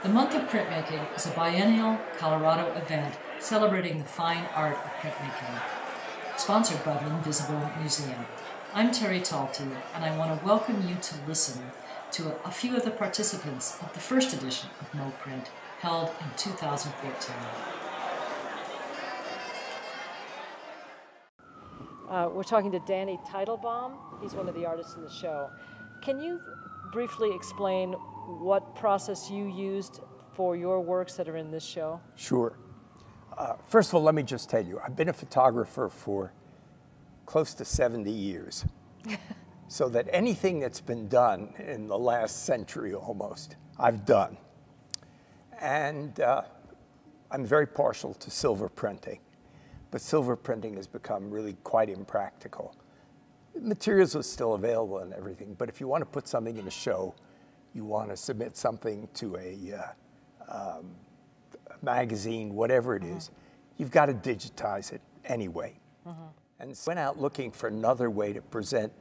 The Month of Printmaking is a biennial Colorado event celebrating the fine art of printmaking, sponsored by the Invisible Museum. I'm Terry Talty, and I want to welcome you to listen to a few of the participants of the first edition of Mo'Print, held in 2014. We're talking to Danny Teitelbaum. He's one of the artists in the show. Can you briefly explain what process you used for your works that are in this show? Sure. First of all, let me just tell you, I've been a photographer for close to 70 years. So that anything that's been done in the last century almost, I've done. And I'm very partial to silver printing. But silver printing has become really quite impractical. Materials are still available and everything, but if you want to put something in a show, you want to submit something to a magazine, whatever it is, you've got to digitize it anyway. And so I went out looking for another way to present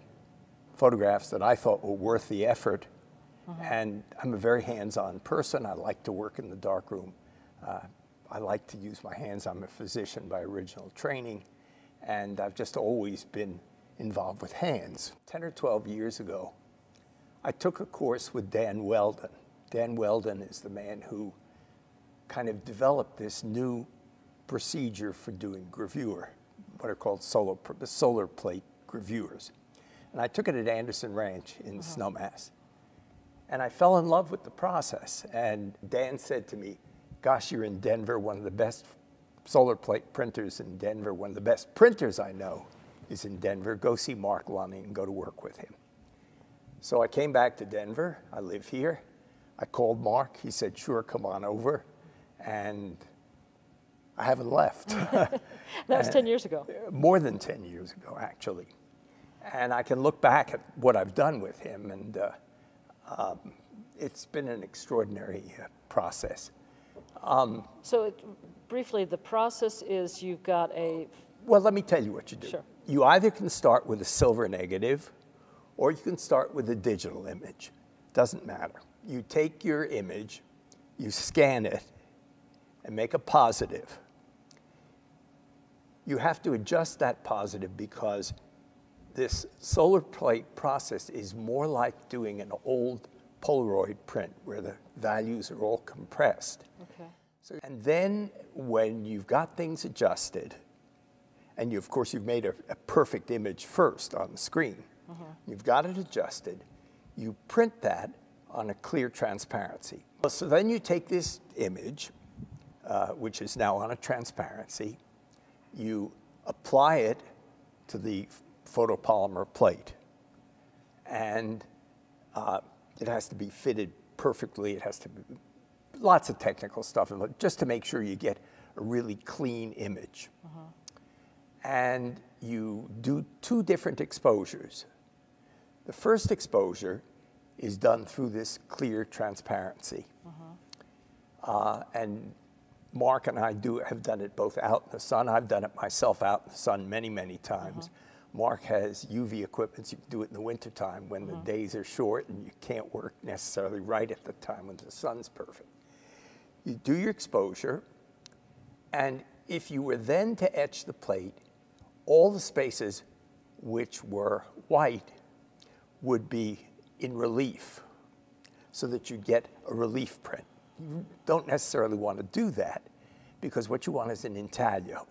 photographs that I thought were worth the effort. And I'm a very hands-on person. I like to work in the darkroom. I like to use my hands. I'm a physician by original training, and I've just always been involved with hands. 10 or 12 years ago, I took a course with Dan Weldon. Dan Weldon is the man who kind of developed this new procedure for doing gravure, what are called solar plate gravures. And I took it at Anderson Ranch in Snowmass. And I fell in love with the process. And Dan said to me, gosh, you're in Denver, one of the best solar plate printers in Denver, one of the best printers I know is in Denver. Go see Mark Lunny and go to work with him. So I came back to Denver. I live here. I called Mark. He said, sure, come on over. And I haven't left. That was 10 years ago. More than 10 years ago, actually. And I can look back at what I've done with him, and it's been an extraordinary process. Briefly, the process is you've got a... Well, let me tell you what you do. Sure. You either can start with a silver negative, or you can start with a digital image. Doesn't matter. You take your image, you scan it, and make a positive. You have to adjust that positive because this solar plate process is more like doing an old Polaroid print where the values are all compressed. Okay. And then when you've got things adjusted, and of course you've made a perfect image first on the screen, you've got it adjusted, you print that on a clear transparency. So then you take this image, which is now on a transparency, you apply it to the photopolymer plate, and it has to be fitted perfectly. It has to be lots of technical stuff, just to make sure you get a really clean image. And you do two different exposures. The first exposure is done through this clear transparency. And Mark and I have done it both out in the sun. I've done it myself out in the sun many, many times. Mark has UV equipment, so you can do it in the wintertime when the days are short and you can't work necessarily right at the time when the sun's perfect. You do your exposure, and if you were then to etch the plate, all the spaces which were white would be in relief, so that you get a relief print. You don't necessarily want to do that, because what you want is an intaglio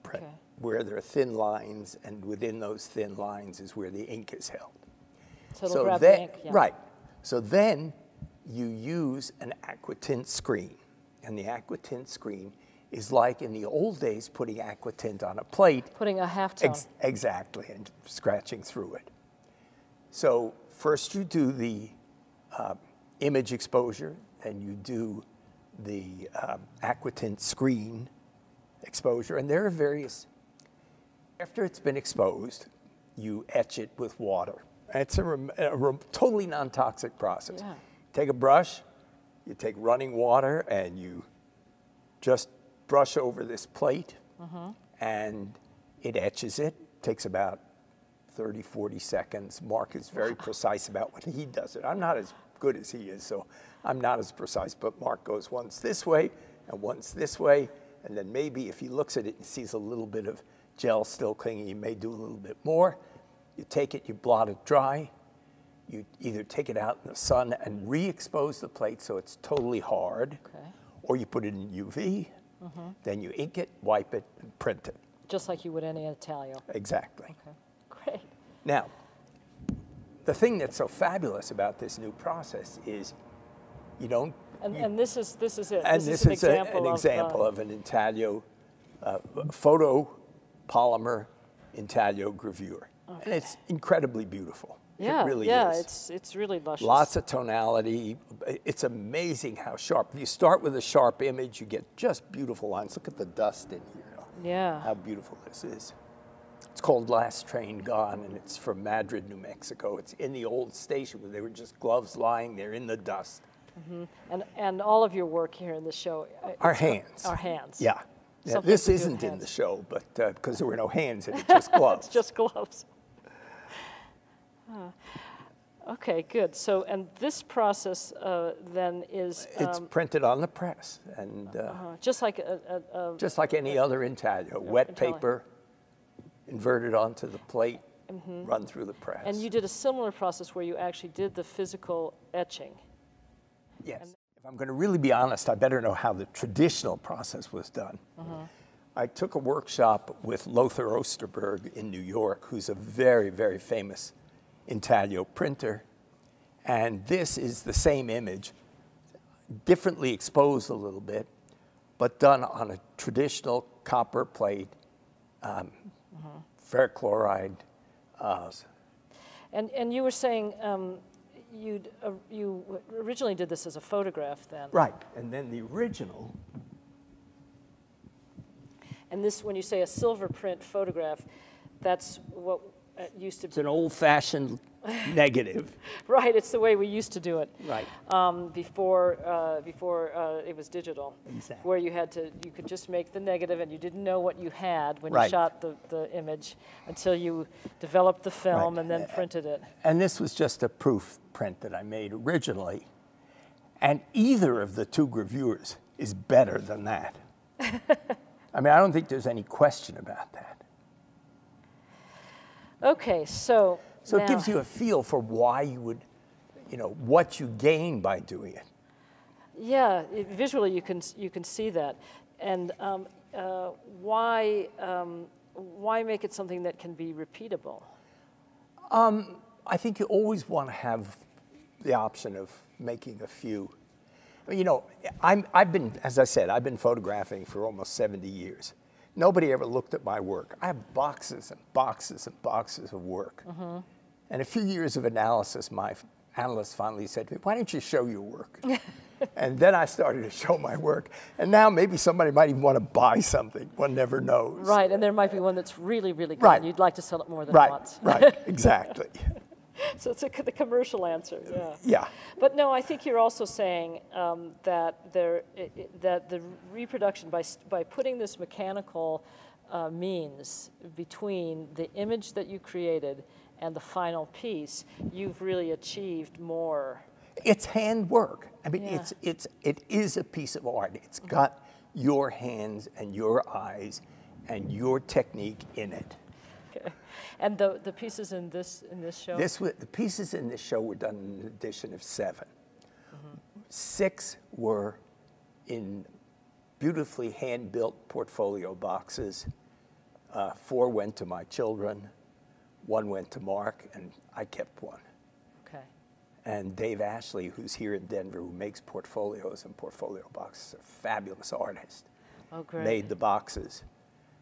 print, where there are thin lines, and within those thin lines is where the ink is held. So it'll grab the ink, yeah. Right. So then you use an aquatint screen, and the aquatint screen is like in the old days putting aquatint on a plate. Putting a halftone. Exactly, and scratching through it. So first you do the image exposure, then you do the aquatint screen exposure, and there are various. After it's been exposed, you etch it with water. And it's a totally non-toxic process. Yeah. Take a brush, you take running water, and you just brush over this plate, and it etches it. Takes about 30, 40 seconds. Mark is very precise about when he does it. I'm not as good as he is, so I'm not as precise. But Mark goes once this way and once this way, and then maybe if he looks at it and sees a little bit of gel still clinging, he may do a little bit more. You take it, you blot it dry. You either take it out in the sun and re-expose the plate so it's totally hard, or you put it in UV, then you ink it, wipe it, and print it. Just like you would any intaglio. Exactly. Okay, great. Now, the thing that's so fabulous about this new process is you don't... And this is it. And this is an example of an intaglio, photopolymer intaglio gravure. Okay. And it's incredibly beautiful. Yeah, it really is. It's really luscious. Lots of tonality. It's amazing how sharp. If you start with a sharp image, you get just beautiful lines. Look at the dust in here. Yeah. How beautiful this is. It's called Last Train Gone, and it's from Madrid, New Mexico. It's in the old station where they were just gloves lying there in the dust. And all of your work here in the show. Our hands. Our hands. Yeah. This isn't in the show, but because there were no hands in it, just gloves. It's just gloves. Okay, good. So, and this process then is... it's printed on the press, and just like just like any other intaglio. Wet paper, inverted onto the plate, run through the press. And you did a similar process where you actually did the physical etching. Yes. If I'm going to really be honest, I better know how the traditional process was done. I took a workshop with Lothar Osterberg in New York, who's a very, very famous intaglio printer, and this is the same image, differently exposed a little bit, but done on a traditional copper plate, ferric chloride. And you were saying you originally did this as a photograph then. Right, and then the original. And this, when you say a silver print photograph, that's what used to be. It's an old-fashioned negative. Right, it's the way we used to do it. Right. Before it was digital. Exactly. Where you could just make the negative and you didn't know what you had when you shot the image until you developed the film and then printed it. And this was just a proof print that I made originally. And either of the two gravures is better than that. I mean, I don't think there's any question about that. Okay, so now, it gives you a feel for why you would, what you gain by doing it. Yeah, visually you can see that, and why make it something that can be repeatable? I think you always want to have the option of making a few. I've been, as I said, I've been photographing for almost 70 years. Nobody ever looked at my work. I have boxes and boxes and boxes of work. And a few years of analysis, my analyst finally said to me, why don't you show your work? And then I started to show my work. And now maybe somebody might even want to buy something. One never knows. Right, and there might be one that's really, really good. Right. You'd like to sell it more than once. Right, exactly. So it's the commercial answer, yeah. Yeah. But no, I think you're also saying that the reproduction, by putting this mechanical means between the image that you created and the final piece, you've really achieved more. It's handwork. I mean, it is a piece of art. It's got your hands and your eyes and your technique in it. Okay. And the pieces in this show? The pieces in this show were done in an edition of 7. 6 were in beautifully hand-built portfolio boxes. 4 went to my children. 1 went to Mark, and I kept 1. Okay. And Dave Ashley, who's here in Denver, who makes portfolios and portfolio boxes, a fabulous artist. Oh, great. Made the boxes.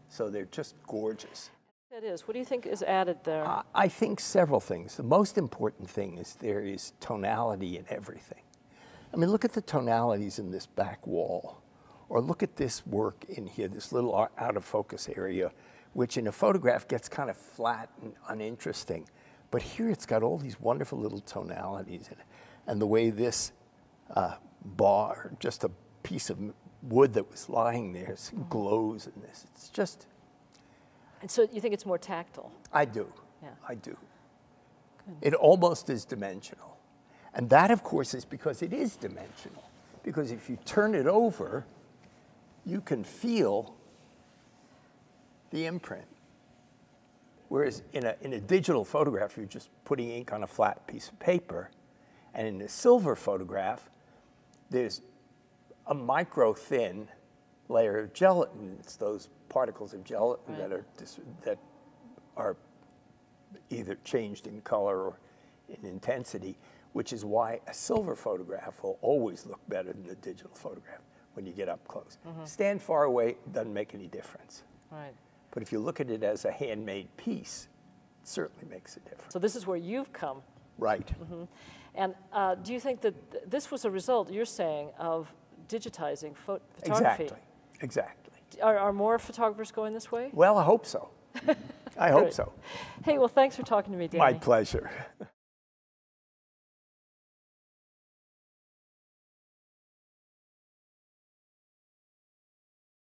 So they're just gorgeous. It is. What do you think is added there? I think several things. The most important thing is there is tonality in everything. I mean, look at the tonalities in this back wall, or look at this work in here, this little out of focus area, which in a photograph gets kind of flat and uninteresting. But here it's got all these wonderful little tonalities in it. And the way this bar, just a piece of wood that was lying there, glows in this. It's just... And so you think it's more tactile? I do. Yeah. I do. Good. It almost is dimensional. And that, of course, is because it is dimensional. Because if you turn it over, you can feel the imprint. Whereas in a digital photograph, you're just putting ink on a flat piece of paper. And in a silver photograph, there's a micro-thin layer of gelatin. It's those particles of gelatin that are either changed in color or in intensity, which is why a silver photograph will always look better than a digital photograph when you get up close. Stand far away, doesn't make any difference. Right. But if you look at it as a handmade piece, it certainly makes a difference. So this is where you've come. Right. And do you think that this was a result, you're saying, of digitizing photography? Exactly. Exactly. Are more photographers going this way? Well, I hope so. I hope so. Hey, well, thanks for talking to me, Danny. My pleasure.